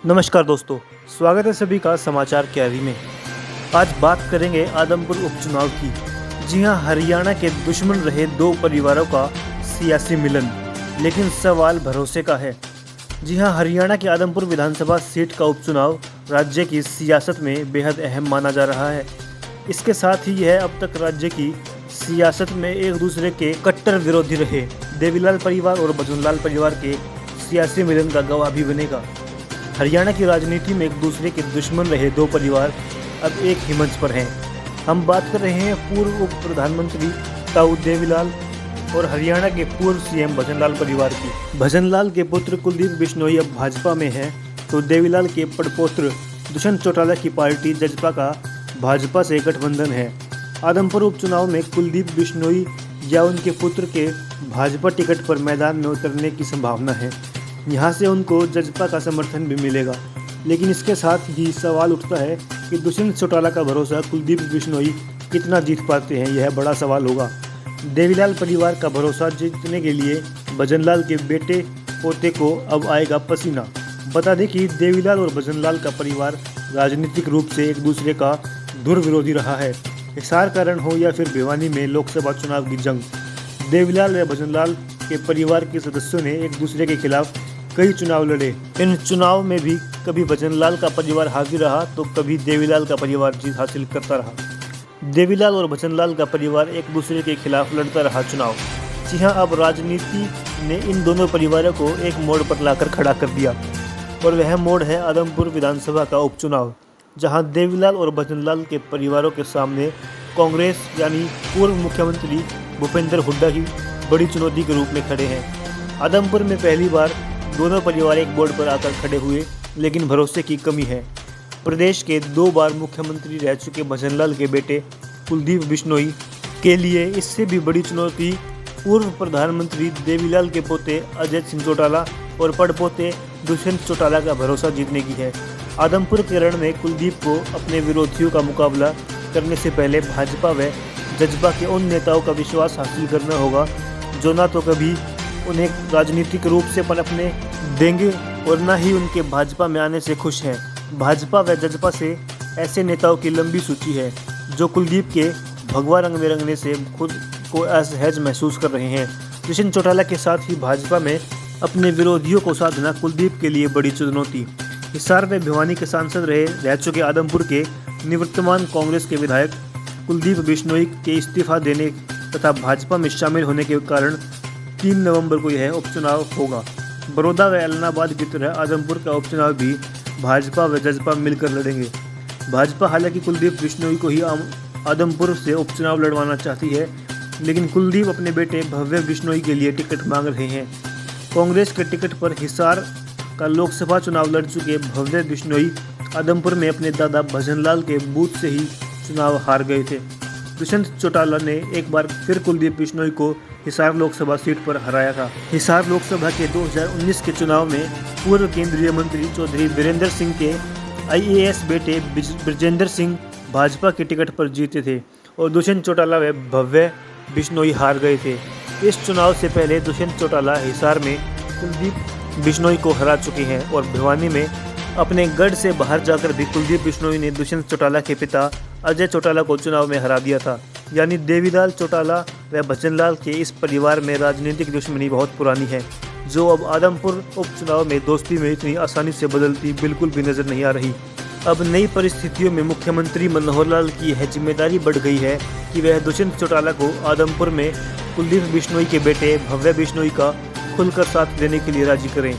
नमस्कार दोस्तों, स्वागत है सभी का समाचार क्यारी में। आज बात करेंगे आदमपुर उपचुनाव की। जी हां, हरियाणा के दुश्मन रहे दो परिवारों का सियासी मिलन, लेकिन सवाल भरोसे का है। जी हां, हरियाणा के आदमपुर विधानसभा सीट का उपचुनाव राज्य की सियासत में बेहद अहम माना जा रहा है। इसके साथ ही यह अब तक राज्य की सियासत में एक दूसरे के कट्टर विरोधी रहे देवीलाल परिवार और भजनलाल परिवार के सियासी मिलन का गवाह भी बनेगा। हरियाणा की राजनीति में एक दूसरे के दुश्मन रहे दो परिवार अब एक ही मंच पर हैं। हम बात कर रहे हैं पूर्व उप प्रधानमंत्री ताऊ देवीलाल और हरियाणा के पूर्व सीएम भजनलाल परिवार की। भजनलाल के पुत्र कुलदीप बिश्नोई अब भाजपा में हैं, तो देवीलाल के पड़पोत्र दुष्यंत चौटाला की पार्टी जजपा का भाजपा से गठबंधन है। आदमपुर उपचुनाव में कुलदीप बिश्नोई या उनके पुत्र के भाजपा टिकट पर मैदान में उतरने की संभावना है। यहाँ से उनको जजपा का समर्थन भी मिलेगा, लेकिन इसके साथ ही सवाल उठता है कि दुष्यंत चौटाला का भरोसा कुलदीप बिश्नोई कितना जीत पाते हैं, यह बड़ा सवाल होगा। देवीलाल परिवार का भरोसा जीतने के लिए भजनलाल के बेटे पोते को अब आएगा पसीना। बता दें कि देवीलाल और भजनलाल का परिवार राजनीतिक रूप से एक दूसरे का धुर विरोधी रहा है। हिसार का रण हो या फिर भिवानी में लोकसभा चुनाव की जंग, देवीलाल व भजनलाल के परिवार के सदस्यों ने एक दूसरे के खिलाफ कई चुनाव लड़े। इन चुनाव में भी कभी भजनलाल का परिवार हाजिर रहा तो कभी देवीलाल का परिवार जीत हासिल करता रहा। देवीलाल और भजनलाल का परिवार एक दूसरे के खिलाफ लड़ता रहा चुनाव। जी हां, अब राजनीति ने इन दोनों परिवारों को एक मोड़ पर लाकर खड़ा कर दिया और वह मोड़ है आदमपुर विधानसभा का उपचुनाव, जहां देवीलाल और भजनलाल के परिवारों के सामने कांग्रेस यानी पूर्व मुख्यमंत्री भूपेंद्र हुड्डा ही बड़ी चुनौती के रूप में खड़े हैं। आदमपुर में पहली बार दोनों परिवार एक बोर्ड पर आकर खड़े हुए, लेकिन भरोसे की कमी है। प्रदेश के 2 बार मुख्यमंत्री रह चुके भजनलाल के बेटे कुलदीप बिश्नोई के लिए इससे भी बड़ी चुनौती पूर्व प्रधानमंत्री देवीलाल के पोते अजय सिंह चौटाला और पड़पोते दुष्यंत चौटाला का भरोसा जीतने की है। आदमपुर के रण में कुलदीप को अपने विरोधियों का मुकाबला करने से पहले भाजपा व जजपा के उन नेताओं का विश्वास हासिल करना होगा जो ना तो कभी उन्हें राजनीतिक रूप से पनपने देंगे और न ही उनके भाजपा में आने से खुश हैं। भाजपा व जजपा से ऐसे नेताओं की लंबी सूची है जो कुलदीप के भगवा रंग में रंगने से खुद को असहज महसूस कर रहे हैं। दुष्यंत चौटाला के साथ ही भाजपा में अपने विरोधियों को साधना कुलदीप के लिए बड़ी चुनौती। हिसार व भिवानी के सांसद रह चुके आदमपुर के निवर्तमान कांग्रेस के विधायक कुलदीप बिश्नोई के इस्तीफा देने तथा भाजपा में शामिल होने के कारण 3 नवंबर को यह उपचुनाव होगा। बड़ौदा व एलनाबाद की तरह आदमपुर का उपचुनाव भी भाजपा व जजपा मिलकर लड़ेंगे। भाजपा हालांकि कुलदीप बिश्नोई को ही आदमपुर से उपचुनाव लड़वाना चाहती है, लेकिन कुलदीप अपने बेटे भव्य बिश्नोई के लिए टिकट मांग रहे हैं। कांग्रेस के टिकट पर हिसार का लोकसभा चुनाव लड़ चुके भव्य बिश्नोई आदमपुर में अपने दादा भजनलाल के बूथ से ही चुनाव हार गए थे। दुष्यंत चौटाला ने एक बार फिर कुलदीप बिश्नोई को हिसार लोकसभा सीट पर हराया था। हिसार लोकसभा के 2019 के चुनाव में पूर्व केंद्रीय मंत्री चौधरी बीरेंद्र सिंह के आईएएस बेटे ब्रजेंद्र सिंह भाजपा के टिकट पर जीते थे और दुष्यंत चौटाला व भव्य बिश्नोई हार गए थे। इस चुनाव से पहले दुष्यंत चौटाला हिसार में कुलदीप बिश्नोई को हरा चुके हैं और भिवानी में अपने गढ़ से बाहर जाकर भी कुलदीप बिश्नोई ने दुष्यंत चौटाला के पिता अजय चौटाला को चुनाव में हरा दिया था। यानी देवीलाल चौटाला व भजनलाल के इस परिवार में राजनीतिक दुश्मनी बहुत पुरानी है, जो अब आदमपुर उपचुनाव में दोस्ती में इतनी आसानी से बदलती बिल्कुल भी नजर नहीं आ रही। अब नई परिस्थितियों में मुख्यमंत्री मनोहर लाल की यह जिम्मेदारी बढ़ गई है कि वह दुष्यंत चौटाला को आदमपुर में कुलदीप बिश्नोई के बेटे भव्य बिश्नोई का खुलकर साथ देने के लिए राजी करें।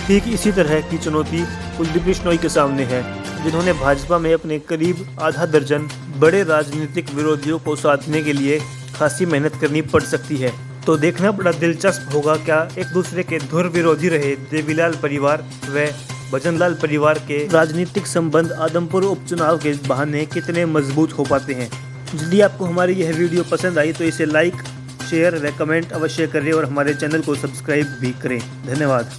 ठीक इसी तरह की चुनौती कुलदीप बिश्नोई के सामने है, जिन्होंने भाजपा में अपने करीब आधा दर्जन बड़े राजनीतिक विरोधियों को साधने के लिए खासी मेहनत करनी पड़ सकती है। तो देखना बड़ा दिलचस्प होगा क्या एक दूसरे के धुर विरोधी रहे देवीलाल परिवार व भजनलाल परिवार के राजनीतिक संबंध आदमपुर उपचुनाव के बहाने कितने मजबूत हो पाते हैं। यदि आपको हमारी यह वीडियो पसंद आई तो इसे लाइक, शेयर व कमेंट अवश्य करें और हमारे चैनल को सब्सक्राइब भी करें। धन्यवाद।